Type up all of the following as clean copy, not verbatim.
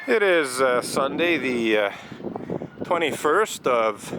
It is Sunday, the 21st of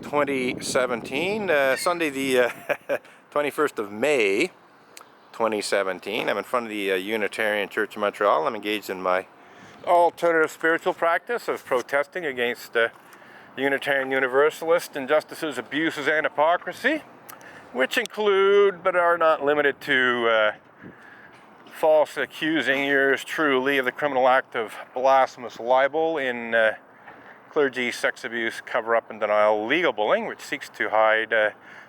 2017. Sunday, the 21st of May, 2017. I'm in front of the Unitarian Church of Montreal. I'm engaged in my alternative spiritual practice of protesting against Unitarian Universalist injustices, abuses, and hypocrisy, which include, but are not limited to, false accusing yours truly of the criminal act of blasphemous libel in clergy, sex abuse, cover-up and denial, legal bullying, which seeks to hide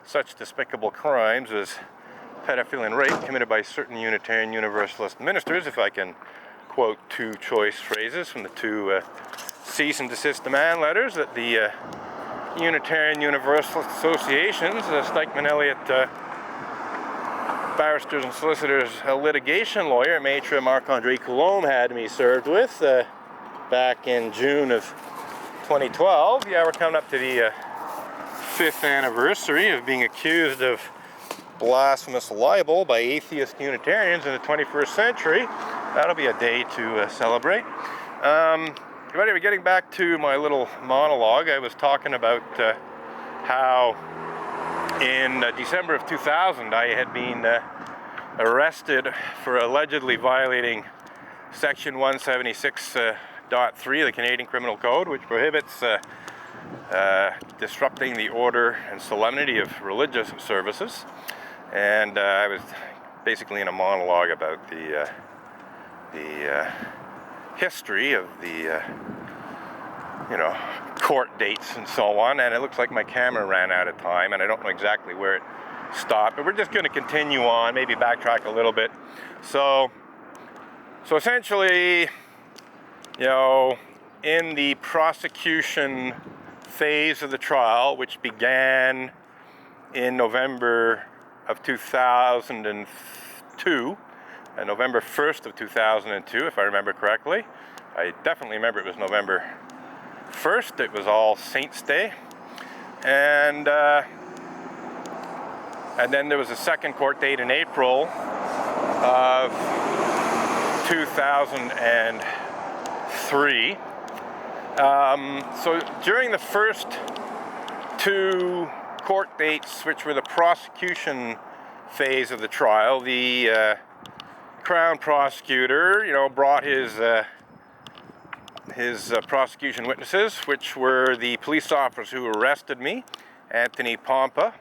such despicable crimes as pedophilia and rape committed by certain Unitarian Universalist ministers, if I can quote two choice phrases from the two cease and desist demand letters that the Unitarian Universalist Associations, Stikeman Elliott Barristers and Solicitors litigation lawyer, Maitre Marc-Andre Coulombe, had me served with back in June of 2012. Yeah, we're coming up to the 5th anniversary of being accused of blasphemous libel by atheist Unitarians in the 21st century. That'll be a day to celebrate. But anyway, getting back to my little monologue, I was talking about how in December of 2000 I had been arrested for allegedly violating Section 176.3 of the Canadian Criminal Code, which prohibits disrupting the order and solemnity of religious services. And I was basically in a monologue about the history of the court dates and so on, and it looks like my camera ran out of time, and I don't know exactly where it stopped, but we're just going to continue on, maybe backtrack a little bit. So essentially, in the prosecution phase of the trial, which began in November of 2002, November 1st of 2002, if I remember correctly. I definitely remember it was November 1st. It was All Saints Day. And then there was a second court date in April of 2003. So during the first two court dates, which were the prosecution phase of the trial, the Crown prosecutor, brought his prosecution witnesses, which were the police officers who arrested me, Anthony Pompa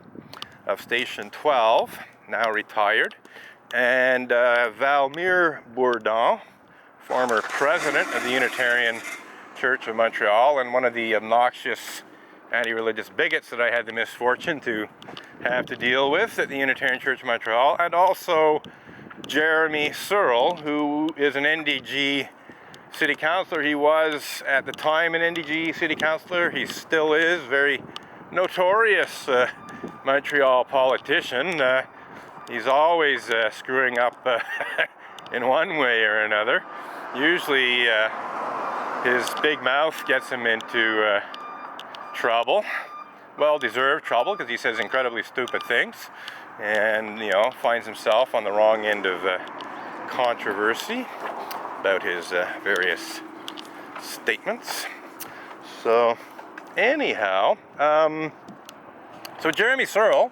of Station 12, now retired, and Valmir Bourdon, former president of the Unitarian Church of Montreal, and one of the obnoxious anti-religious bigots that I had the misfortune to have to deal with at the Unitarian Church of Montreal, and also Jeremy Searle, who is an NDG city councillor. He was at the time an NDG city councillor. He still is, very notorious Montreal politician. He's always screwing up in one way or another. Usually his big mouth gets him into trouble, well-deserved trouble, because he says incredibly stupid things, and finds himself on the wrong end of controversy about his various statements. So anyhow, so Jeremy Searle,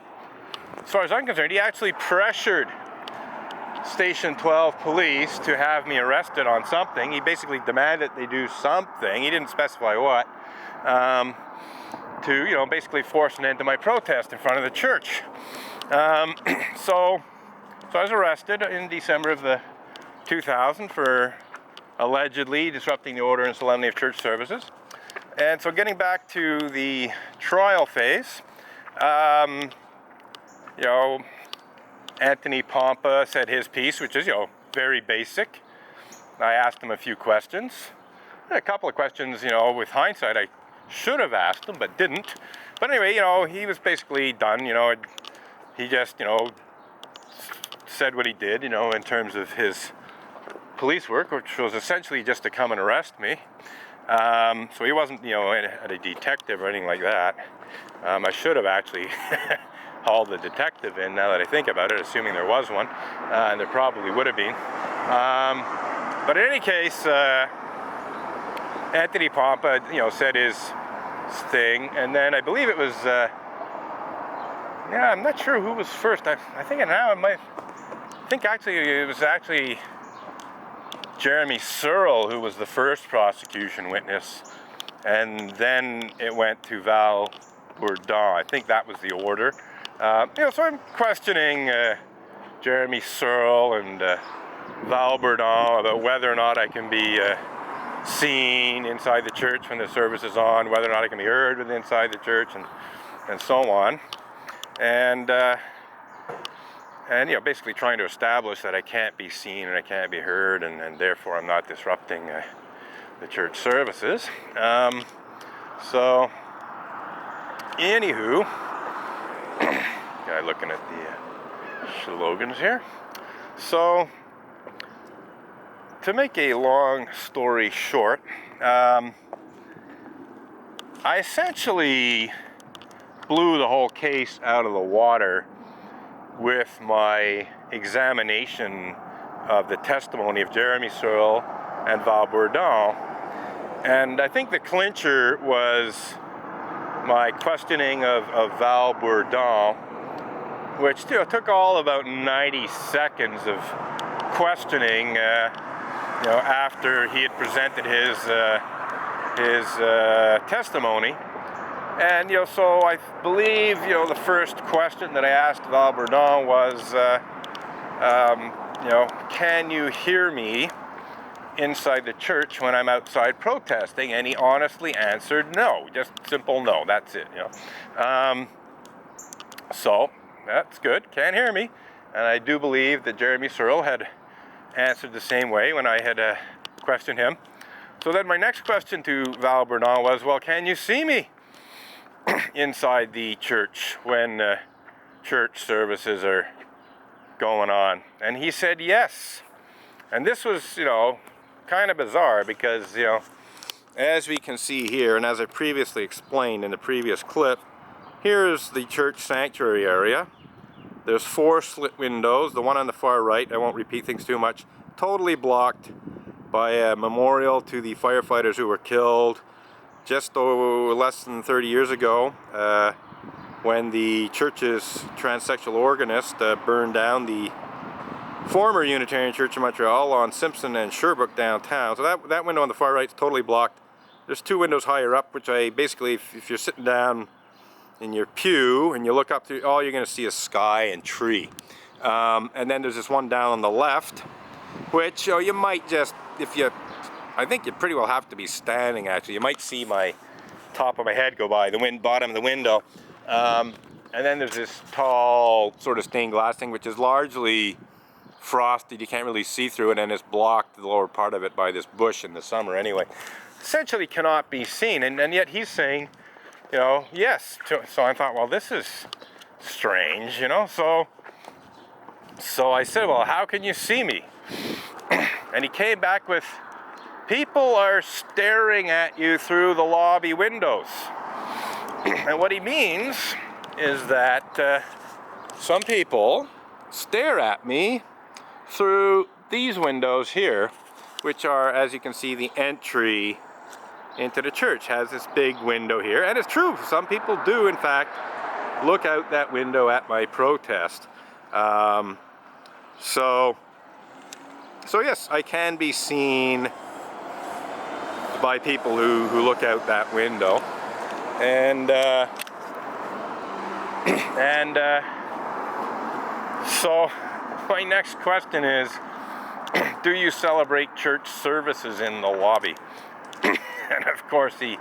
as far as I'm concerned, he actually pressured Station 12 police to have me arrested on something. He basically demanded they do something. He didn't specify what, to basically force an end to my protest in front of the church. So I was arrested in December of 2000 for allegedly disrupting the order and solemnity of church services. And so getting back to the trial phase, Anthony Pompa said his piece, which is, very basic. I asked him a few questions. A couple of questions, with hindsight, I should have asked him, but didn't. But anyway, he was basically done. He just, said what he did, in terms of his police work, which was essentially just to come and arrest me. So he wasn't, a detective or anything like that. I should have actually hauled the detective in, now that I think about it, assuming there was one, and there probably would have been. But in any case, Anthony Pompa, said his thing, and then I believe it was, yeah, I'm not sure who was first. I think now it might. I think actually it was Jeremy Searle who was the first prosecution witness, and then it went to Val Bourdon. I think that was the order. So I'm questioning Jeremy Searle and Val Bourdon about whether or not I can be seen inside the church when the service is on, whether or not I can be heard within inside the church, and so on. And basically trying to establish that I can't be seen and I can't be heard, and therefore I'm not disrupting the church services. So, anywho, guy looking at the slogans here. So, to make a long story short, I essentially blew the whole case out of the water with my examination of the testimony of Jeremy Searle and Val Bourdon. And I think the clincher was my questioning of Val Bourdon, which took all about 90 seconds of questioning after he had presented his testimony. And so I believe the first question that I asked Val Bourdon was, can you hear me inside the church when I'm outside protesting? And he honestly answered no, just simple no. That's it. So that's good. Can't hear me. And I do believe that Jeremy Searle had answered the same way when I had questioned him. So then my next question to Val Bourdon was, well, can you see me inside the church when church services are going on? And he said yes. And this was, kind of bizarre because, as we can see here, and as I previously explained in the previous clip, here's the church sanctuary area. There's 4 slit windows. The one on the far right, I won't repeat things too much, totally blocked by a memorial to the firefighters who were killed just less than 30 years ago when the church's transsexual organist burned down the former Unitarian Church in Montreal on Simpson and Sherbrooke downtown. So that window on the far right is totally blocked. There's 2 windows higher up, which I basically, if you're sitting down in your pew and you look up through, all you're going to see is sky and tree. And then there's this one down on the left, which you might just, I think you pretty well have to be standing actually. You might see my top of my head go by the bottom of the window. And then there's this tall sort of stained glass thing, which is largely frosted. You can't really see through it, and it's blocked, the lower part of it, by this bush in the summer anyway. Essentially cannot be seen, and yet he's saying, yes. So I thought, well, this is strange, So I said, well, how can you see me? And he came back with, people are staring at you through the lobby windows. And what he means is that some people stare at me through these windows here, which are, as you can see, the entry into the church. Has this big window here, and it's true, some people do in fact look out that window at my protest. So yes, I can be seen by people who look out that window, and so my next question is, do you celebrate church services in the lobby? And of course he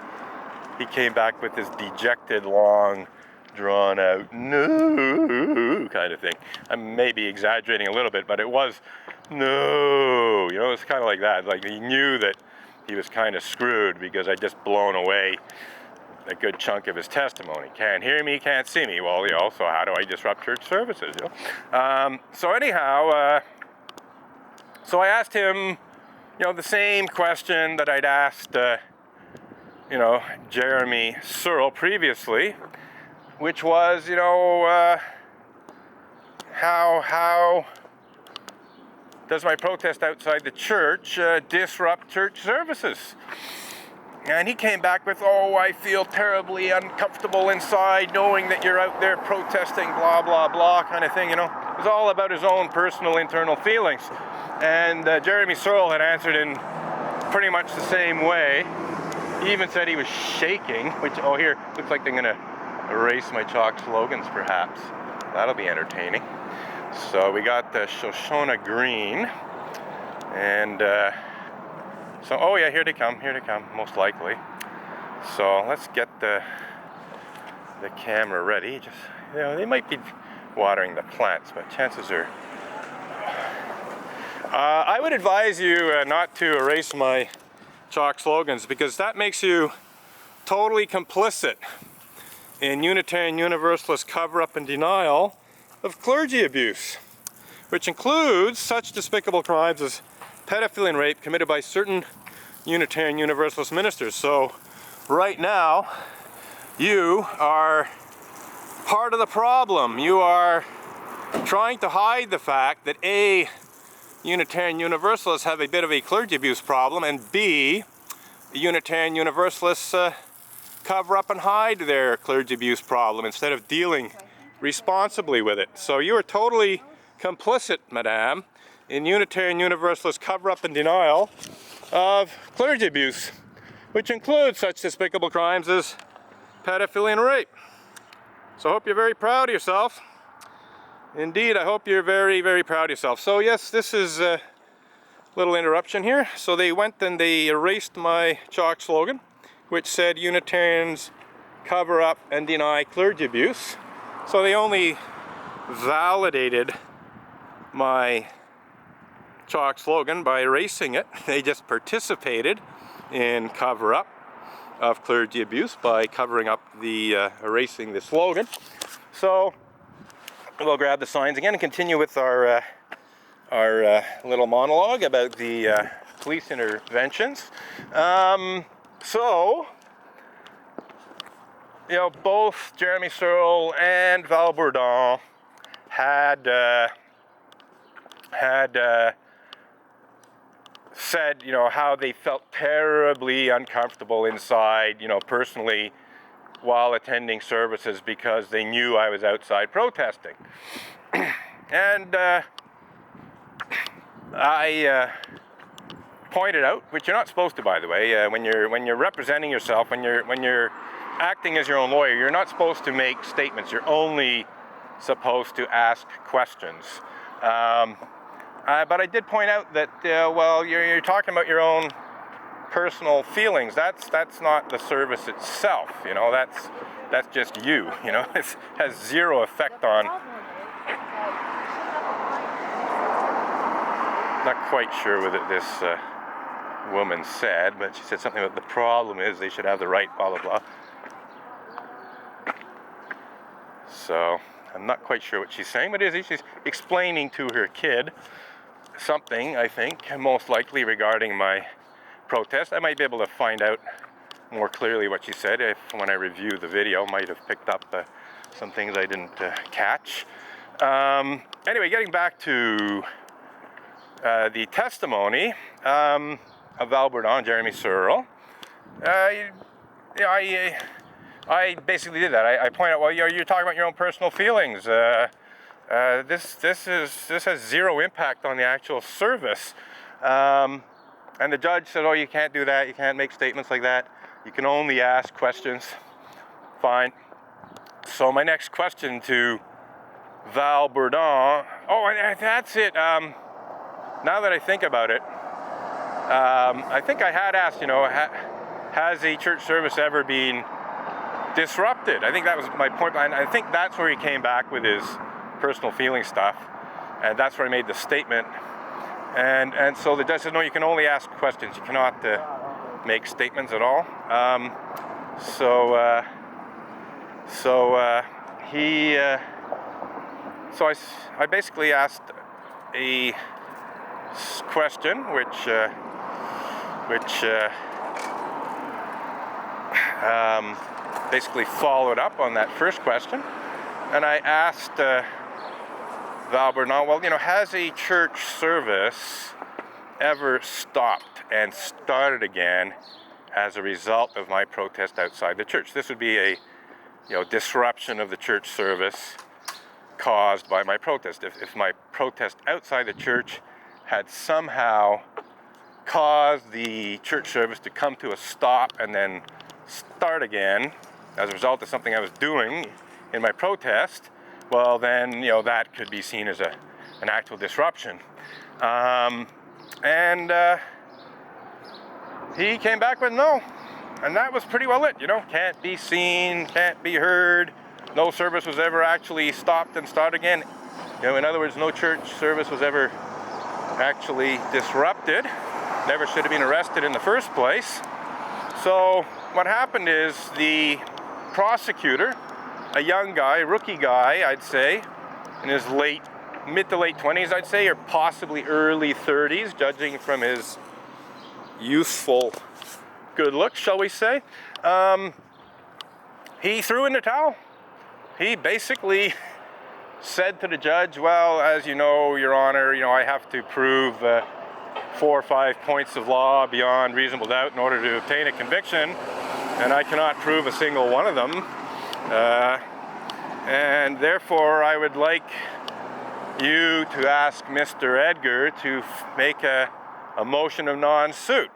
came back with this dejected, long, drawn out no kind of thing. I'm maybe exaggerating a little bit, but it was no, it's kind of like that. Like he knew that he was kind of screwed because I'd just blown away a good chunk of his testimony. Can't hear me, can't see me. Well, so how do I disrupt church services? So anyhow, so I asked him, the same question that I'd asked, Jeremy Searle previously, which was, how does my protest outside the church disrupt church services? And he came back with, oh, I feel terribly uncomfortable inside knowing that you're out there protesting, blah, blah, blah, kind of thing, you know. It was all about his own personal internal feelings. And Jeremy Searle had answered in pretty much the same way. He even said he was shaking, which, oh, here, looks like they're going to erase my chalk slogans, perhaps. That'll be entertaining. So we got the Shoshona Green. And so, oh yeah, here they come, most likely. So let's get the camera ready. Just, you know, they might be watering the plants, but chances are. I would advise you not to erase my chalk slogans, because that makes you totally complicit in Unitarian Universalist cover-up and denial of clergy abuse, which includes such despicable crimes as pedophilia and rape committed by certain Unitarian Universalist ministers. So right now, you are part of the problem. You are trying to hide the fact that A, Unitarian Universalists have a bit of a clergy abuse problem, and B, Unitarian Universalists cover up and hide their clergy abuse problem instead of dealing responsibly with it. So you are totally complicit, madame, in Unitarian Universalist cover-up and denial of clergy abuse, which includes such despicable crimes as pedophilia and rape. So I hope you're very proud of yourself. Indeed, I hope you're very, very proud of yourself. So yes, this is a little interruption here. So they went and they erased my chalk slogan, which said Unitarians cover up and deny clergy abuse. So they only validated my chalk slogan by erasing it. They just participated in cover-up of clergy abuse by covering up the erasing the slogan. So we'll grab the signs again and continue with our little monologue about the police interventions. So, you know, both Jeremy Searle and Val Bourdon had said, you know, how they felt terribly uncomfortable inside, you know, personally, while attending services because they knew I was outside protesting. And I pointed out, which you're not supposed to, by the way, when you're representing yourself, when you're acting as your own lawyer, you're not supposed to make statements. You're only supposed to ask questions. But I did point out that, well, you're talking about your own personal feelings. That's not the service itself, you know. That's just you, you know. It has zero effect on. Not quite sure what this woman said, but she said something about the problem is they should have the right, blah blah blah. So I'm not quite sure what she's saying, but she's explaining to her kid something, I think, most likely regarding my protest. I might be able to find out more clearly what she said when I review the video. Might have picked up some things I didn't catch. Anyway, getting back to the testimony of Val Bourdon, Jeremy Searle. I basically did that. I point out, well, you're talking about your own personal feelings. This has zero impact on the actual service. And the judge said, oh, you can't do that. You can't make statements like that. You can only ask questions. Fine. So my next question to Val Bourdon, oh, and that's it. Now that I think about it, I think I had asked, you know, has a church service ever been disrupted? I think that was my point. And I think that's where he came back with his personal feeling stuff. And that's where I made the statement. And so the judge said, no, you can only ask questions. You cannot make statements at all. So I basically asked a question which basically followed up on that first question, and I asked Val Bourdon, well, you know, has a church service ever stopped and started again as a result of my protest outside the church. This would be a disruption of the church service caused by my protest. If my protest outside the church had somehow caused the church service to come to a stop and then start again as a result of something I was doing in my protest, well then, that could be seen as an actual disruption. He came back with no. And that was pretty well it, can't be seen, can't be heard. No service was ever actually stopped and started again. In other words, no church service was ever actually disrupted. Never should have been arrested in the first place. So what happened is the prosecutor, a young guy, rookie guy, I'd say, in his mid to late 20s, I'd say, or possibly early 30s, judging from his youthful good looks, shall we say, he threw in the towel. He basically said to the judge, well, as you know, Your Honor, I have to prove 4 or 5 points of law beyond reasonable doubt in order to obtain a conviction, and I cannot prove a single one of them, and therefore I would like you to ask Mr. Edgar to make a motion of non-suit.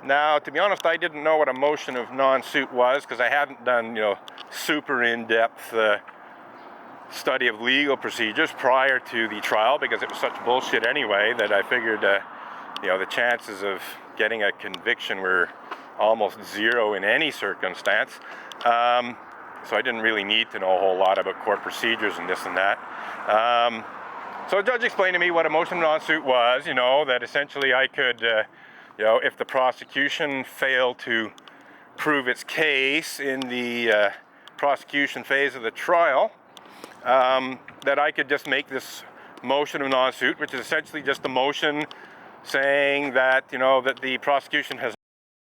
Now, to be honest, I didn't know what a motion of non-suit was because I hadn't done, super in-depth study of legal procedures prior to the trial, because it was such bullshit anyway that I figured, the chances of getting a conviction were almost zero in any circumstance. So I didn't really need to know a whole lot about court procedures and this and that. So the judge explained to me what a motion of non-suit was, that essentially I could, if the prosecution failed to prove its case in the prosecution phase of the trial, that I could just make this motion of non-suit, which is essentially just a motion saying that, that the prosecution has